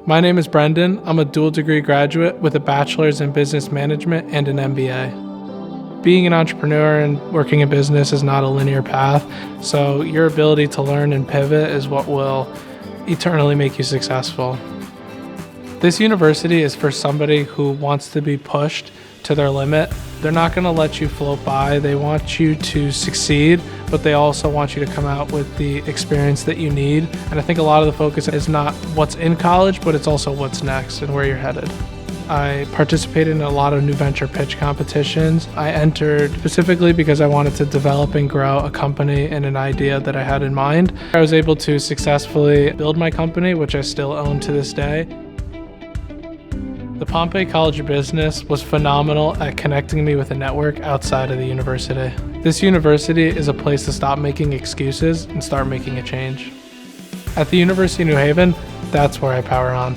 My name is Brendan. I'm a dual degree graduate with a bachelor's in business management and an MBA. Being an entrepreneur and working in business is not a linear path, so your ability to learn and pivot is what will eternally make you successful. This university is for somebody who wants to be pushed to their limit. They're not going to let you float by. They want you to succeed, but they also want you to come out with the experience that you need. And I think a lot of the focus is not what's in college, but it's also what's next and where you're headed. I participated in a lot of new venture pitch competitions. I entered specifically because I wanted to develop and grow a company and an idea that I had in mind. I was able to successfully build my company, which I still own to this day. The Pompei College of Business was phenomenal at connecting me with a network outside of the university. This university is a place to stop making excuses and start making a change. At the University of New Haven, that's where I power on.